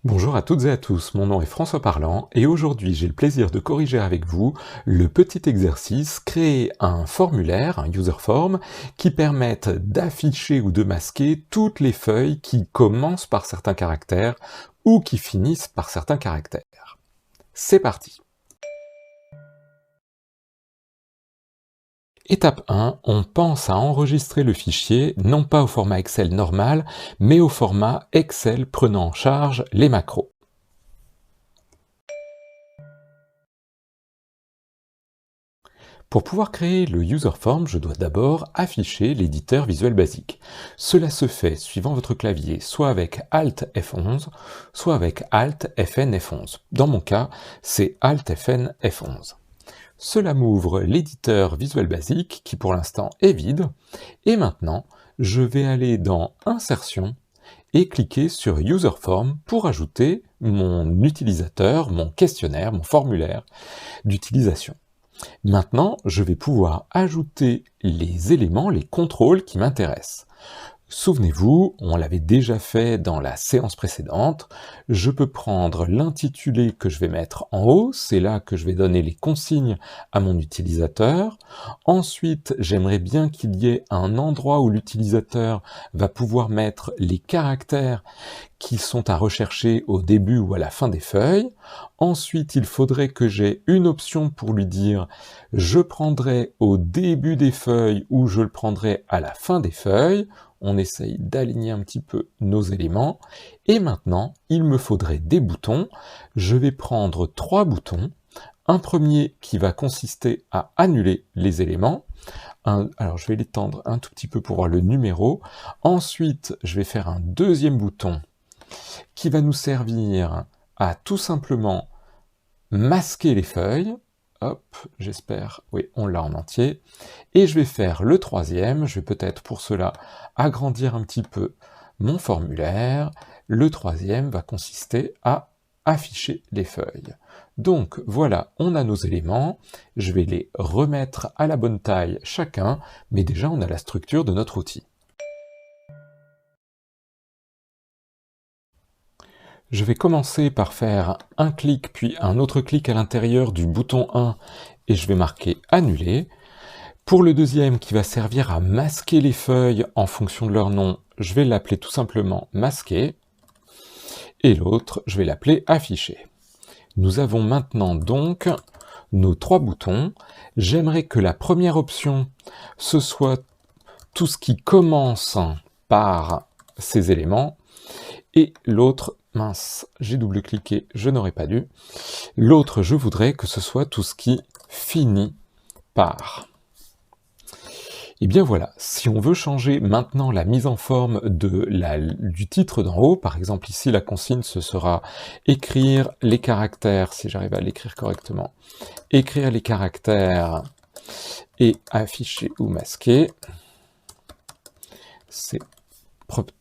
Bonjour à toutes et à tous, mon nom est François Parlant et aujourd'hui j'ai le plaisir de corriger avec vous le petit exercice créer un formulaire, un user form, qui permette d'afficher ou de masquer toutes les feuilles qui commencent par certains caractères ou qui finissent par certains caractères. C'est parti! Étape 1, on pense à enregistrer le fichier non pas au format Excel normal, mais au format Excel prenant en charge les macros. Pour pouvoir créer le user form, je dois d'abord afficher l'éditeur Visual Basic. Cela se fait suivant votre clavier, soit avec Alt F11, soit avec Alt Fn F11. Dans mon cas, c'est Alt Fn F11. Cela m'ouvre l'éditeur Visual Basic, qui pour l'instant est vide, et maintenant, je vais aller dans Insertion et cliquer sur User Form pour ajouter mon utilisateur, mon questionnaire, mon formulaire d'utilisation. Maintenant, je vais pouvoir ajouter les éléments, les contrôles qui m'intéressent. Souvenez-vous, on l'avait déjà fait dans la séance précédente, je peux prendre l'intitulé que je vais mettre en haut, c'est là que je vais donner les consignes à mon utilisateur. Ensuite, j'aimerais bien qu'il y ait un endroit où l'utilisateur va pouvoir mettre les caractères qui sont à rechercher au début ou à la fin des feuilles. Ensuite, il faudrait que j'ai une option pour lui dire « je prendrai au début des feuilles » ou « je le prendrai à la fin des feuilles ». On essaye d'aligner un petit peu nos éléments. Et maintenant, il me faudrait des boutons. Je vais prendre 3 boutons. Un premier qui va consister à annuler les éléments. Alors je vais l'étendre un tout petit peu pour voir le numéro. Ensuite, je vais faire un deuxième bouton qui va nous servir à tout simplement masquer les feuilles. Hop, j'espère, oui, on l'a en entier. Et je vais faire le troisième, je vais peut-être pour cela agrandir un petit peu mon formulaire. Le troisième va consister à afficher les feuilles. Donc voilà, on a nos éléments, je vais les remettre à la bonne taille chacun, mais déjà on a la structure de notre outil. Je vais commencer par faire un clic puis un autre clic à l'intérieur du bouton 1 et je vais marquer annuler. Pour le deuxième qui va servir à masquer les feuilles en fonction de leur nom, je vais l'appeler tout simplement masquer. Et l'autre, je vais l'appeler afficher. Nous avons maintenant donc nos 3 boutons. J'aimerais que la première option, ce soit tout ce qui commence par ces éléments. Et l'autre, mince, j'ai double-cliqué, je n'aurais pas dû. L'autre, je voudrais que ce soit tout ce qui finit par. Et bien voilà, si on veut changer maintenant la mise en forme du titre d'en haut, par exemple ici la consigne ce sera écrire les caractères, si j'arrive à l'écrire correctement, écrire les caractères et afficher ou masquer, c'est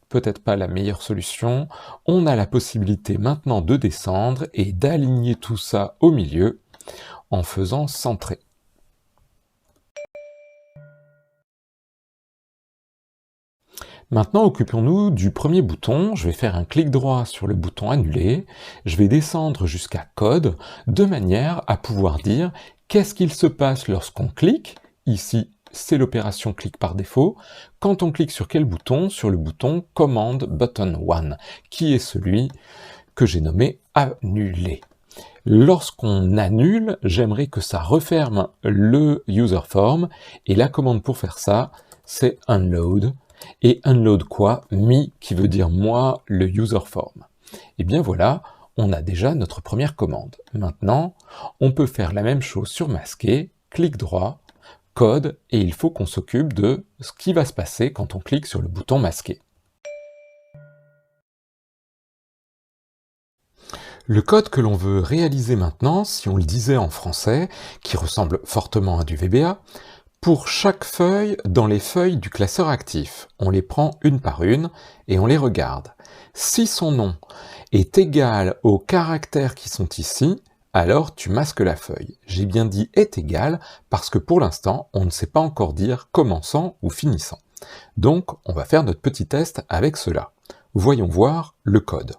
peut-être pas la meilleure solution. On a la possibilité maintenant de descendre et d'aligner tout ça au milieu en faisant centrer. Maintenant, occupons-nous du premier bouton. Je vais faire un clic droit sur le bouton annuler. Je vais descendre jusqu'à code de manière à pouvoir dire qu'est-ce qu'il se passe lorsqu'on clique. Ici, c'est l'opération clic par défaut. Quand on clique sur quel bouton? Sur le bouton Command Button 1, qui est celui que j'ai nommé annuler. Lorsqu'on annule, j'aimerais que ça referme le user form, et la commande pour faire ça, c'est unload. Et unload quoi? Me, qui veut dire moi, le user form. Et bien voilà, on a déjà notre première commande. Maintenant, on peut faire la même chose sur masquer, clic droit, code, et il faut qu'on s'occupe de ce qui va se passer quand on clique sur le bouton masquer. Le code que l'on veut réaliser maintenant, si on le disait en français, qui ressemble fortement à du VBA, pour chaque feuille dans les feuilles du classeur actif, on les prend une par une et on les regarde. Si son nom est égal aux caractères qui sont ici, alors tu masques la feuille. J'ai bien dit est égal parce que pour l'instant, on ne sait pas encore dire commençant ou finissant. Donc, on va faire notre petit test avec cela. Voyons voir le code.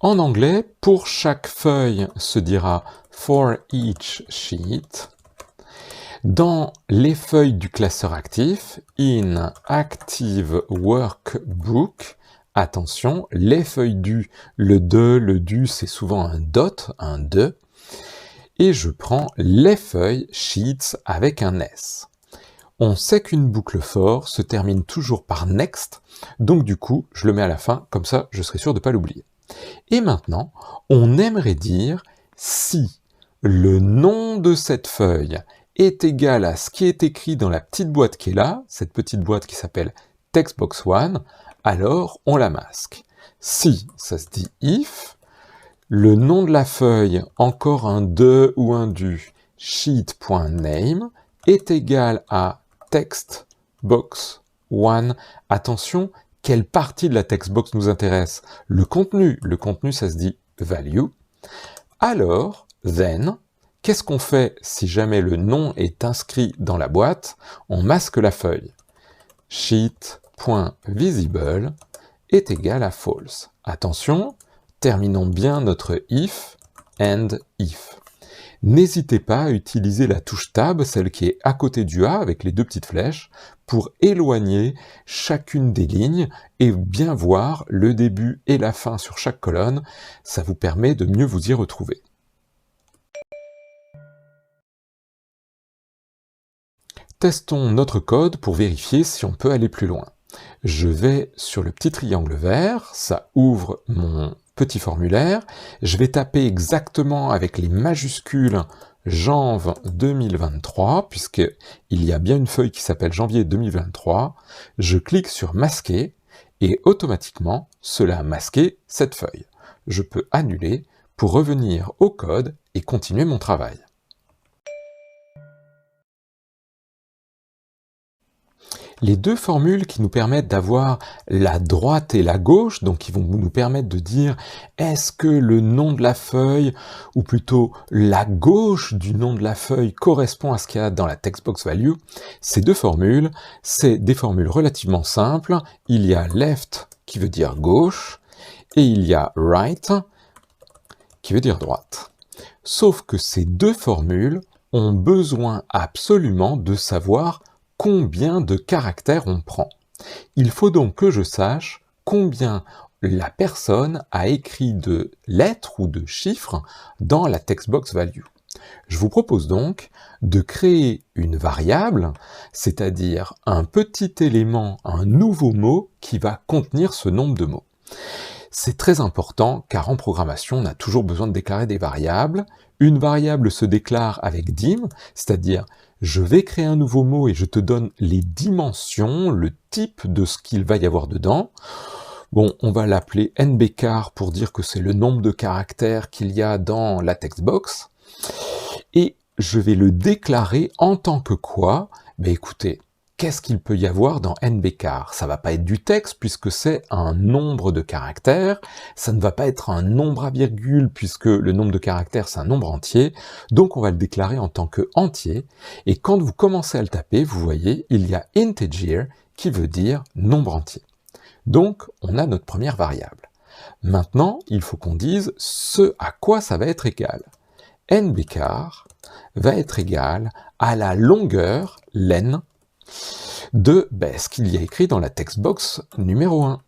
En anglais, pour chaque feuille se dira for each sheet. Dans les feuilles du classeur actif, in active workbook, attention, les feuilles du, le du c'est souvent un dot, un de, et je prends les feuilles sheets avec un S. On sait qu'une boucle for se termine toujours par next, donc du coup, je le mets à la fin, comme ça je serai sûr de ne pas l'oublier. Et maintenant, on aimerait dire si le nom de cette feuille est égal à ce qui est écrit dans la petite boîte qui est là, cette petite boîte qui s'appelle textbox1, alors on la masque. Si, ça se dit if, le nom de la feuille, encore un de ou un du, sheet.name, est égal à textbox1. Attention, quelle partie de la textbox nous intéresse? Le contenu ça se dit value. Alors, then, qu'est-ce qu'on fait si jamais le nom est inscrit dans la boîte? On masque la feuille. Sheet.visible est égal à false. Attention, terminons bien notre if and if. N'hésitez pas à utiliser la touche Tab, celle qui est à côté du A avec les deux petites flèches, pour éloigner chacune des lignes et bien voir le début et la fin sur chaque colonne. Ça vous permet de mieux vous y retrouver. Testons notre code pour vérifier si on peut aller plus loin. Je vais sur le petit triangle vert, ça ouvre mon petit formulaire, je vais taper exactement avec les majuscules janvier 2023, puisqu'il y a bien une feuille qui s'appelle janvier 2023, je clique sur masquer, et automatiquement, cela a masqué cette feuille. Je peux annuler pour revenir au code et continuer mon travail. Les deux formules qui nous permettent d'avoir la droite et la gauche, donc qui vont nous permettre de dire est-ce que le nom de la feuille, ou plutôt la gauche du nom de la feuille correspond à ce qu'il y a dans la textbox value, ces deux formules, c'est des formules relativement simples. Il y a left qui veut dire gauche, et il y a right qui veut dire droite. Sauf que ces deux formules ont besoin absolument de savoir combien de caractères on prend. Il faut donc que je sache combien la personne a écrit de lettres ou de chiffres dans la textbox value. Je vous propose donc de créer une variable, c'est-à-dire un petit élément, un nouveau mot qui va contenir ce nombre de mots. C'est très important car en programmation, on a toujours besoin de déclarer des variables. Une variable se déclare avec dim, c'est-à-dire je vais créer un nouveau mot et je te donne les dimensions, le type de ce qu'il va y avoir dedans. Bon, on va l'appeler nbchar pour dire que c'est le nombre de caractères qu'il y a dans la textbox. Et je vais le déclarer en tant que quoi? Ben écoutez, qu'est-ce qu'il peut y avoir dans nbchar? Ça va pas être du texte puisque c'est un nombre de caractères, ça ne va pas être un nombre à virgule puisque le nombre de caractères c'est un nombre entier, donc on va le déclarer en tant que entier, et quand vous commencez à le taper, vous voyez, il y a integer qui veut dire nombre entier. Donc on a notre première variable. Maintenant, il faut qu'on dise ce à quoi ça va être égal. nbchar va être égal à la longueur, len, de ce qu'il y a écrit dans la textbox numéro 1.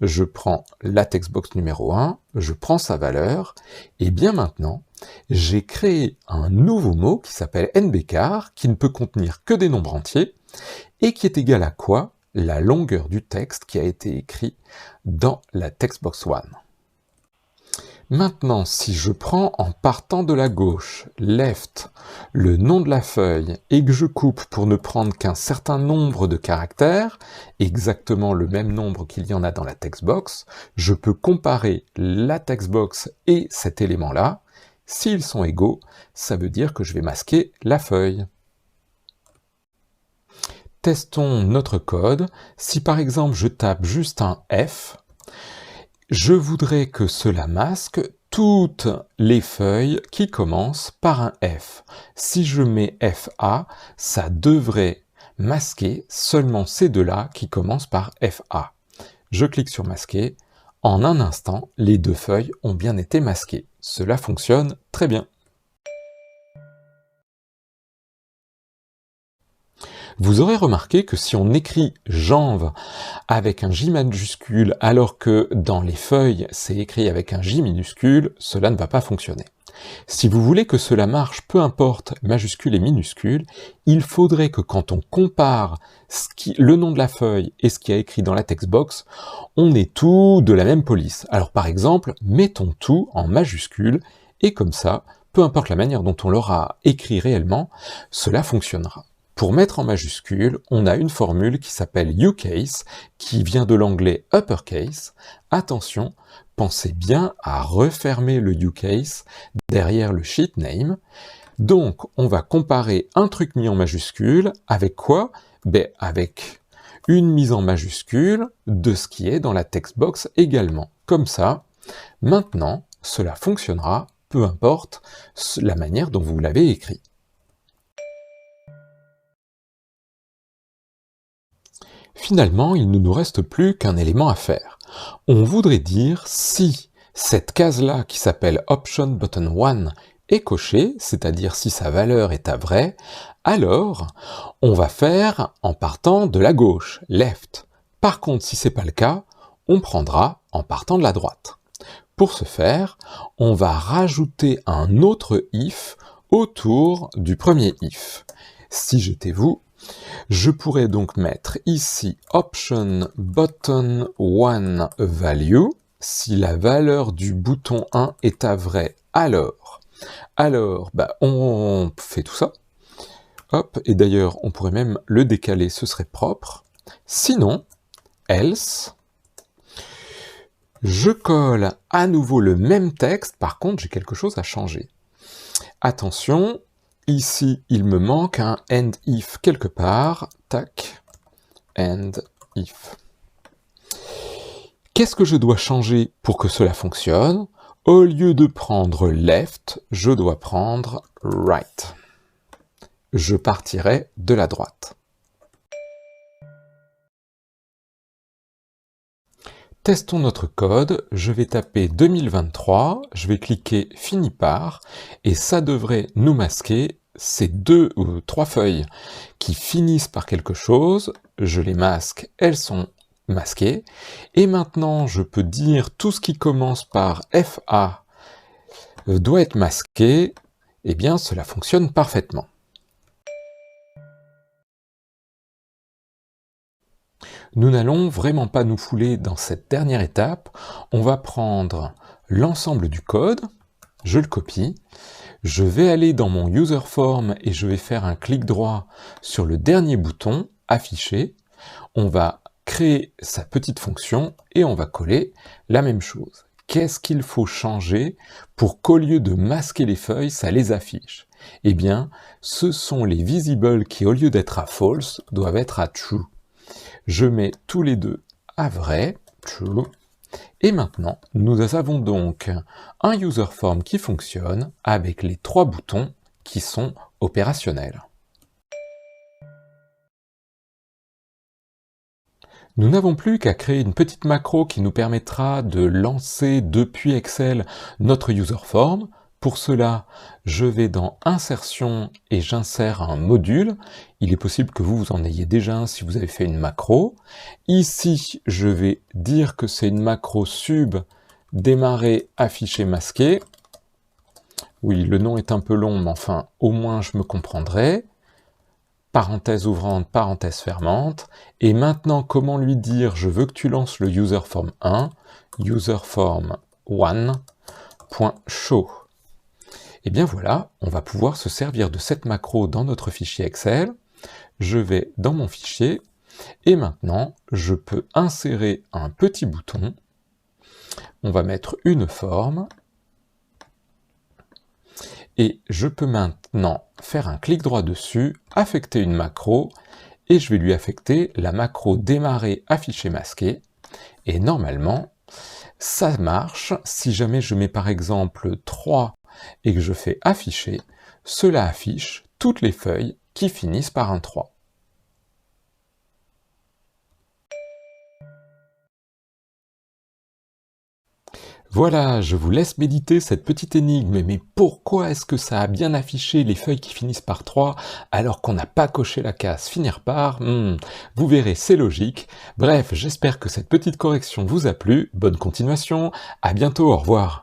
Je prends la textbox numéro 1, je prends sa valeur, et bien maintenant, j'ai créé un nouveau mot qui s'appelle nbchar, qui ne peut contenir que des nombres entiers, et qui est égal à quoi? La longueur du texte qui a été écrit dans la textbox 1. Maintenant, si je prends en partant de la gauche, left, le nom de la feuille, et que je coupe pour ne prendre qu'un certain nombre de caractères, exactement le même nombre qu'il y en a dans la textbox, je peux comparer la textbox et cet élément-là. S'ils sont égaux, ça veut dire que je vais masquer la feuille. Testons notre code. Si par exemple je tape juste un F, je voudrais que cela masque toutes les feuilles qui commencent par un F. Si je mets FA, ça devrait masquer seulement ces deux-là qui commencent par FA. Je clique sur masquer. En un instant, les deux feuilles ont bien été masquées. Cela fonctionne très bien. Vous aurez remarqué que si on écrit « janve » avec un J majuscule alors que dans les feuilles c'est écrit avec un J minuscule, cela ne va pas fonctionner. Si vous voulez que cela marche, peu importe majuscule et minuscule, il faudrait que quand on compare le nom de la feuille et ce qui est écrit dans la textbox, on ait tout de la même police. Alors par exemple, mettons tout en majuscule, et comme ça, peu importe la manière dont on l'aura écrit réellement, cela fonctionnera. Pour mettre en majuscule, on a une formule qui s'appelle UCase, qui vient de l'anglais uppercase. Attention, pensez bien à refermer le UCase derrière le sheet name. Donc, on va comparer un truc mis en majuscule avec quoi? Avec une mise en majuscule de ce qui est dans la textbox également. Comme ça, maintenant, cela fonctionnera, peu importe la manière dont vous l'avez écrit. Finalement, il ne nous reste plus qu'un élément à faire. On voudrait dire si cette case-là qui s'appelle Option Button 1 est cochée, c'est-à-dire si sa valeur est à vrai, alors on va faire en partant de la gauche, left. Par contre, si c'est pas le cas, on prendra en partant de la droite. Pour ce faire, on va rajouter un autre if autour du premier if. Si j'étais vous, je pourrais donc mettre ici Option Button 1 Value. Si la valeur du bouton 1 est à vrai, alors on fait tout ça. Hop, et d'ailleurs, on pourrait même le décaler, ce serait propre. Sinon, else, je colle à nouveau le même texte, par contre, j'ai quelque chose à changer. Attention, ici, il me manque un end if quelque part. Tac, end if. Qu'est-ce que je dois changer pour que cela fonctionne? Au lieu de prendre left, je dois prendre right. Je partirai de la droite. Testons notre code, je vais taper 2023, je vais cliquer Fini par, et ça devrait nous masquer ces 2 ou 3 feuilles qui finissent par quelque chose, je les masque, elles sont masquées, et maintenant je peux dire tout ce qui commence par FA doit être masqué, et bien cela fonctionne parfaitement. Nous n'allons vraiment pas nous fouler dans cette dernière étape, on va prendre l'ensemble du code, je le copie, je vais aller dans mon user form et je vais faire un clic droit sur le dernier bouton, afficher, on va créer sa petite fonction et on va coller la même chose. Qu'est-ce qu'il faut changer pour qu'au lieu de masquer les feuilles, ça les affiche? Eh bien, ce sont les visibles qui, au lieu d'être à false, doivent être à true. Je mets tous les deux à vrai, true, et maintenant, nous avons donc un user form qui fonctionne avec les 3 boutons qui sont opérationnels. Nous n'avons plus qu'à créer une petite macro qui nous permettra de lancer depuis Excel notre user form. Pour cela, je vais dans Insertion et j'insère un module. Il est possible que vous en ayez déjà un si vous avez fait une macro. Ici, je vais dire que c'est une macro sub démarrer, afficher, masquer. Oui, le nom est un peu long, mais enfin, au moins je me comprendrai. Parenthèse ouvrante, parenthèse fermante, et maintenant comment lui dire je veux que tu lances le userform 1, userform 1.show. Et bien voilà, on va pouvoir se servir de cette macro dans notre fichier Excel. Je vais dans mon fichier, et maintenant je peux insérer un petit bouton, on va mettre une forme, et je peux maintenant faire un clic droit dessus, affecter une macro, et je vais lui affecter la macro démarrer, afficher, masquer, et normalement, ça marche. Si jamais je mets par exemple 3 et que je fais afficher, cela affiche toutes les feuilles qui finissent par un 3. Voilà, je vous laisse méditer cette petite énigme, mais pourquoi est-ce que ça a bien affiché les feuilles qui finissent par 3 alors qu'on n'a pas coché la case finir par? Vous verrez, c'est logique. Bref, j'espère que cette petite correction vous a plu. Bonne continuation, à bientôt, au revoir.